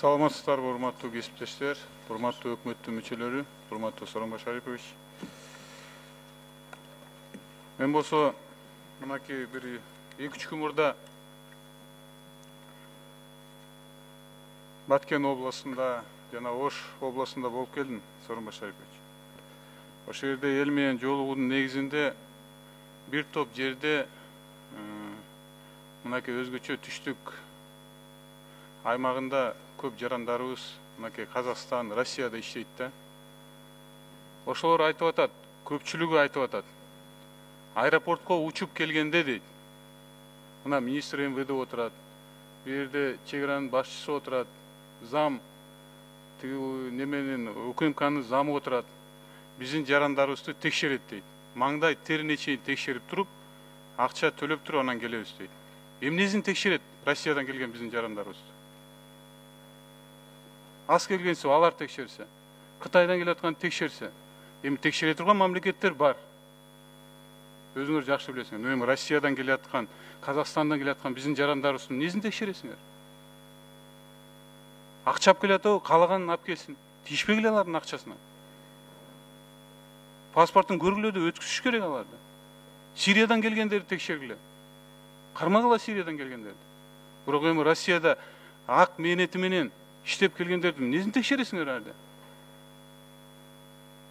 Саламатсыздарбы, урматтуу кесиптештер, урматтуу өкмөттүн мүчөлөрү, урматтуу Сооронбай Шарипович. Мен болсо мынакей бир 2-3 күн мурда Баткен областында жана Ош областында болуп келдим, Сооронбай Шарипович. Ошол жерде эл менен жолугуунун негизинде бир топ жерде мынакей өзгөчө түштүк аймагында көп жарандарыбыз мынакей Казакстан, Россияда иштейт да. Ошолор айтып атат, көпчүлүгү айтып атат. Аэропортко учуп келгенде дейт. Мына министр МВД отурат, бул жерде чек аранын башчысы отурат, зам неменин УКМКнын замы отурат. Биздин жарандарыбызды текшерет дейт. Маңдай терине чейин текшерип туруп, акча төлөп туруп анан келебиз дейт. Эмнесин текшерет Россиядан келген биздин жарандарыбызды? Аз келгенсе алар текшерсе, Кытайдан келаткан текшерсе, эми текшере турган мамлекеттер бар. Өзүңөр жакшы билесиңер. Эми Россиядан келаткан, Казакстандан келаткан биздин жарандарыбыздын несин текшересиңер? Акча алып келет, каалаганын алып келсин. Тиешпегиле алардын акчасына. Паспортун көргүлө деп өткүзүш керек аларды. Сириядан келгендерди текшергиле. Кармагыла Сириядан келгендерди. Бирок эми Россияда ак мээнети менен иштеп келгендерди несин текшересиңер арды?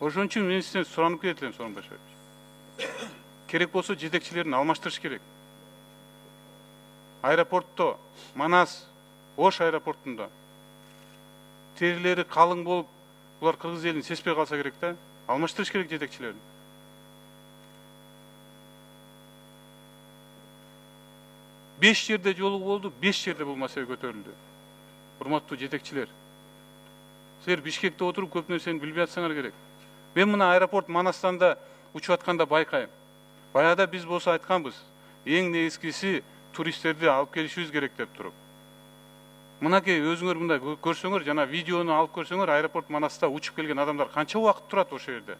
Ошон үчүн мен сизден суранып кетем, Сооронбай Шарипович. Керек болсо жетекчилерин алмаштырыш керек. Аэропортто, Манас, Ош аэропортунда терилери калың болуп, булар кыргыз элин сеспей калса керек да, алмаштырыш керек жетекчилерин. Беш жерде жолугуу болду, 5 жерде бул маселе көтөрүлдү. Урматтуу жетекчилер, силер Бишкекте отуруп көп нерсени билбей атсаңар керек. Мен мына аэропорт Манастанда учуп атканда байкайм. Баягыда биз болсо айтканбыз, эң негизгиси туристтерди алып келишибиз керек деп туруп. Мынакей өзүңөр мындай көрсөңөр, жана видеону алып көрсөңөр, аэропорт Манаста учуп келген адамдар канча убакыт турат ошол жерде?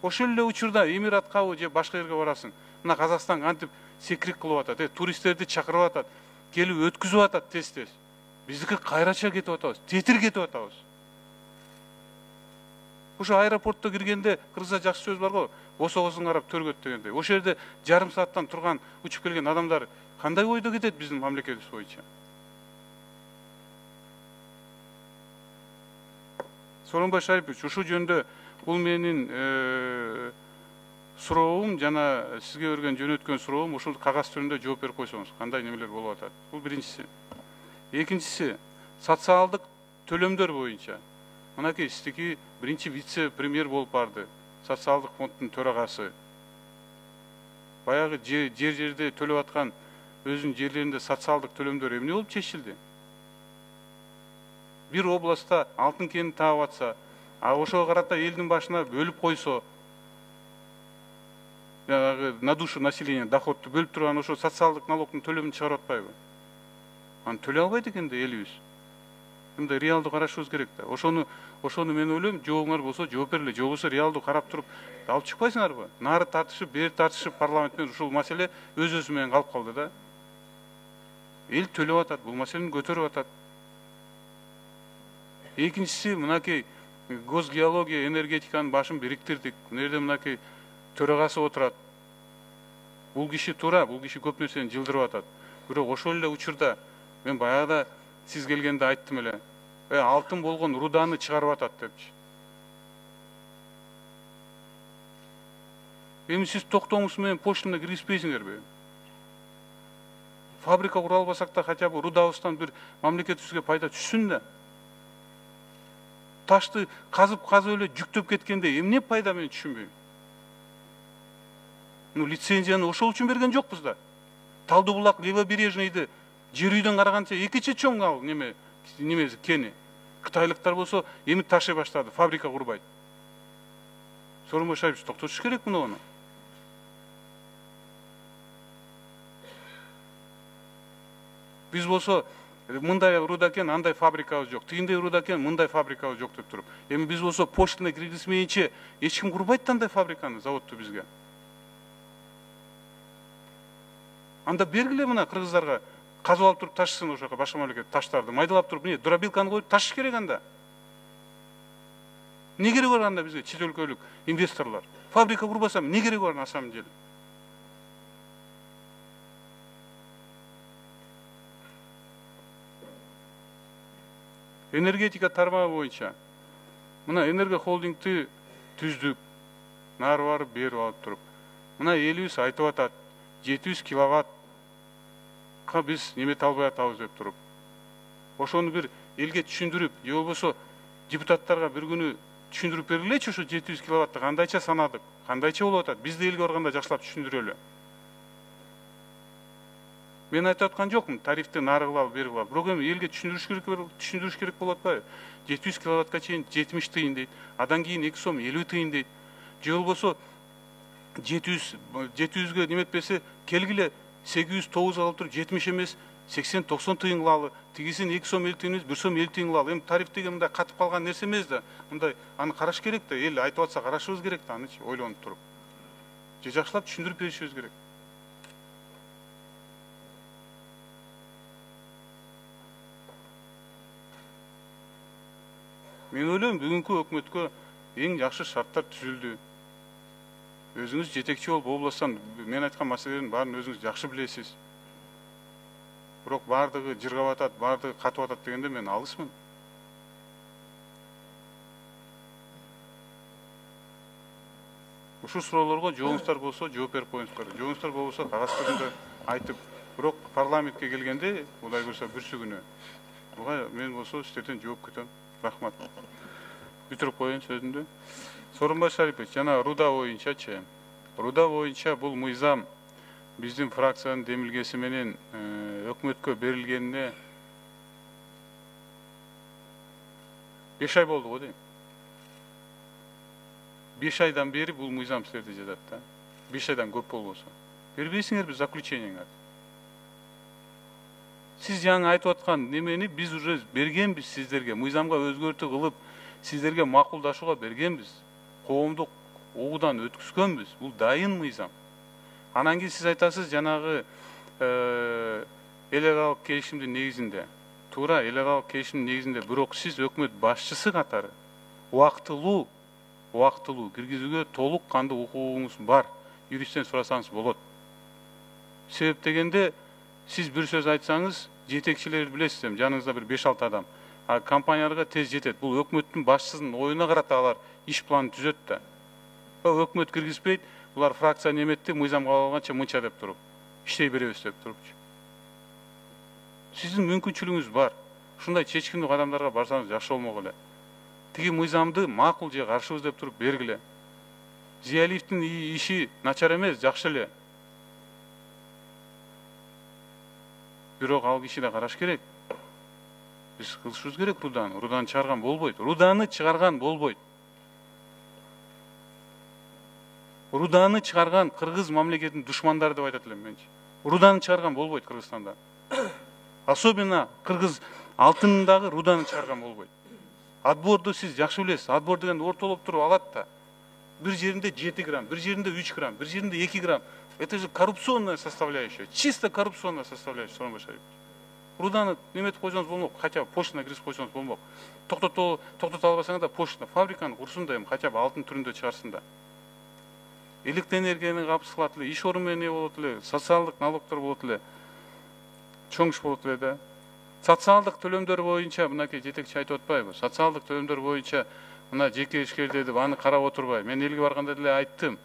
Ошол эле учурда Эмиратка же башка жерге барасың. Мына Казакстан кантип секирик кылып атат, туристтерди чакырып атат, келип өткүзүп атат тез-тез. Биздики кайрача кетип атабыз, тетир кетип атабыз. Ошо аэропортто киргенде кыргызча жакшы сөз бар го, босогосуң карап төргөт дегендей. Ошол жерде жарым сааттан турган учуп келген адамдар кандай ойдо кетет биздин мамлекетибиз боюнча? Сооронбай Шарипович, ушул жөнүндө бул менин суроом жана сизге берген жөнөткөн суроом, ушул кагаз түрүндө жооп берип койсоңуз, кандай немелер болуп атат? Бул биринчиси. Экинчиси, социалдык төлөмдөр боюнча. Мынакей сиздики биринчи вице-премьер болуп барды, социалдык фонддун төрагасы. Баягы жерде төлөп аткан өзүнүн жерлеринде социалдык төлөмдөр эмне болуп чечилди? Бир областта алтын кенин таап атса, ошого карата элдин башына бөлүп койсо, на душу населения доходду бөлүп турган ошо социалдык налогдун төлөмүн чыгарып атпайбы? Аны төлөй албайт экен да элибиз. Мындай реалдуу карашыбыз керек да. Ошону мен ойлойм, жообуңар болсо жооп бергиле. Же болбосо реалдуу карап туруп алып чыкпайсыңарбы? Нары тартышып, бери тартышып парламент менен ушул маселе өз менен калып калды да. Эл төлөп атат, бул маселени көтөрүп атат. Экинчиси, мынакей госгеология, энергетиканын башын бириктирдик. Мына жерде мынакей төрагасы отурат. Бул киши туура, бул киши көп нерсени жылдырып атат. Бирок ошол эле учурда мен баягыда сиз келгенде айттым эле. Алтын болгон руданы чыгарып атат депчи. Эми сиз токтооңуз менен почтаны киргизбейсиңерби? Фабрика кура албасак да хотя бы рудабыздан бир мамлекетибизге пайда түшсүн да. Ташты казып эле жүктөп кеткенде эмне пайда мен түшүнбөйм. Лицензияны ошол үчүн берген жокпуз да. Талды булак, Левобережныйды жер үйдөн караганча экинчи чоң ал немеси кени. Кытайлыктар болсо эми ташый баштады, фабрика курбайт. Сооронбай Шарипович, токтотуш керек муну. Биз болсо мындай руда экен, андай фабрикабыз жок. Тигиндей руда экен, мындай фабрикабыз жок деп туруп. Эми биз болсо почтаны киргизмейинче эч ким курбайт да андай фабриканы, заводду бизге. Анда бергиле мына кыргыздарга казып алып туруп ташысын ошол жака, башка мамлекет таштарды майдалап туруп, эмне дробилканы коюп ташыш керек анда. Не керек бар анда бизге чет өлкөлүк инвесторлар? Фабрика курбасам не керек бар на самом деле? Энергетика тармагы боюнча мына энерго холдингти түздүк, нары барып берип алып туруп, мына элибиз айтып атат 700 киловаттка биз немете албай атабыз деп туруп, ошону бир элге түшүндүрүп, же болбосо депутаттарга бир күнү түшүндүрүп бергилечи, ошо 700 киловаттты кандайча санадык, кандайча болуп атат, биз да элге барганда жакшылап түшүндүрөлү. Мен айтып аткан жокмун, тарифти нары кылалы, бери кылалы. Бирок эми элге түшүндүрүш керек болот атпайбы? 700 киловаттка чейин 70 тыйын дейт, адан кийин 2 сом 50 тыйын дейт. Же болбосо 700ге неметпесе келгиле 800-900 алып туруп 70 эмес 80-90 тыйын кылалы. Тигисин 2 сом 50 тыйын эмес 1 сом 50 тыйын кылалы. Эми тариф деген мындай катып калган нерсе эмес да. Мындай аны караш керек да, эл айтып атса карашыбыз керек да, анычы ойлонуп туруп. Же жакшылап түшүндүрүп беришибиз керек. Мен ойлойм, бүгүнкү өкмөткө эң жакшы шарттар түзүлдү. Өзүңүз жетекчи болуп областан мен айткан маселелердин баарын өзүңүз жакшы билесиз. Бирок баардыгы жыргап атат, баардыгы катып атат дегенде мен алысмын. Ушул суроолорго жооңуздар болсо жооп берип коюңуздар. Жооңуздар болбосо кагаз түрүндө айтып, бирок парламентке келгенде Кудай буйрса бүрсү күнү буга мен болсо сиздерден жооп күтөм. Рахмат. Бүтүрүп коеюн сөзүмдү. Сооронбай Шарипович, жана Руда боюнчачы. Руда боюнча бул мыйзам биздин фракциянын демилгеси менен өкмөткө берилгенине 5 ай болду го дейм. 5 айдан бери бул мыйзам силерде жатат да. 5 айдан көп болбосо. Бербейсиңерби заключениеңерди? Сиз жаңы айтып аткан немени биз уже бергенбиз сиздерге, мыйзамга өзгөртүү кылып, сиздерге макулдашууга бергенбиз. Коомдук угудан өткүзгөнбүз. Бул дайын мыйзам. Анан кийин сиз айтасыз жанагы эл аралык келишимдин негизинде. Туура, эл аралык келишимдин негизинде, бирок сиз өкмөт башчысы катары убактылуу киргизүүгө толук кандуу укугуңуз бар. Юристтен сурасаңыз болот. Себеп дегенде сиз бир сөз айтсаңыз, жетекчилерди билесиз, жаныңызда бир 5-6 адам. А компанияларга тез жетет. Бул өкмөттүн башчысынын оюна карата алар иш планын түзөт да. Өкмөт киргизбейт, булар фракция неметти, мыйзам кабыл алганча мынча деп туруп, иштей беребиз деп турупчу. Сиздин мүмкүнчүлүгүңүз бар. Ушундай чечкиндүү кадамдарга барсаңыз жакшы болмок эле. Тиги мыйзамды макул же каршыбыз деп туруп бергиле. Зиялиевдин иши начар эмес, жакшы эле. Бирок ал киши да караш керек. Биз кылышыбыз керек Руданы. Руданы чыгарган болбойт. Руданы чыгарган болбойт. Руданы чыгарган кыргыз мамлекетинин душмандары деп айтат элем менчи. Руданы чыгарган болбойт Кыргызстанда. Особенно кыргыз алтынындагы руданы чыгарган болбойт. Отборду сиз жакшы билесиз. Отбор деген ортолоп туруп алат да. Бир жеринде 7 грамм, бир жеринде 3 грамм, бир жеринде 2 грамм. Это же коррупционная составляющая. Чисто коррупционная составляющая, Сооронбай Шарипович. Руданы неметип койсоңуз болмок, хотя бы поштадан киргизип койсоңуз болмок. Токтото албасаңыз да поштадан, фабриканы курсун да эми хотя бы алтын түрүндө чыгарсын да. Электр энергияны капсыз кылат эле, иш орун менен не болот эле, социалдык налогдор болот эле. Чоң иш болот эле да. Социалдык төлөмдөр боюнча мынакей жетекчи айтып атпайбы? Социалдык төлөмдөр боюнча мына жеке ишкерлер деп аны карап отурбай. Мен элге барганда деле айттым.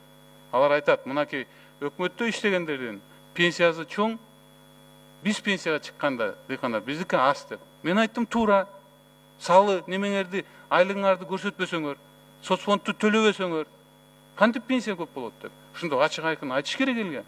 Алар айтат, мынакей өкмөттө иштегендердин пенсиясы чоң, биз пенсияга чыкканда дыйкандар биздики аз деп. Мен айттым, туура. Салы немеңерди, айлыгыңарды көрсөтпөсөңөр, соцфондду төлөбөсөңөр, кантип пенсия көп болот деп. Ушундой ачык айкын айтыш керек элге.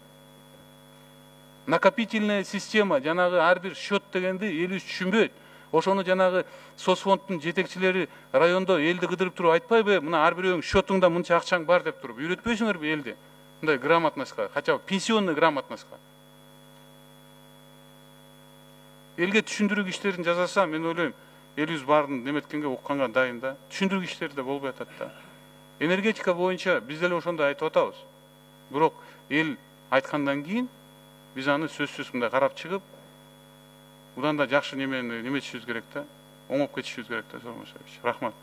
Накопительная система, жанагы ар бир счет дегенди элибиз түшүнбөйт. Ошону жанагы соцфонддун жетекчилери райондо элди кыдырып туруп айтпайбы, мына ар бирөөң счетуңда мынча акчаң бар деп туруп үйрөтпөйсүңөрбү элди? Мындай грамотностька, хотя бы пенсионный грамотностька. Элге түшүндүрүү иштерин жасаса, мен ойлойм, элибиз баарын неметкенге укканга дайын да. Түшүндүрүү иштери да болбой атат да. Энергетика боюнча биз деле ошондой айтып атабыз. Бирок эл айткандан кийин биз аны сөзсүз мындай карап чыгып, Будан да жакшы неме этишибиз керек да, оңоп кетишибиз керек да, Сооронбай Шарипович. Рахмат.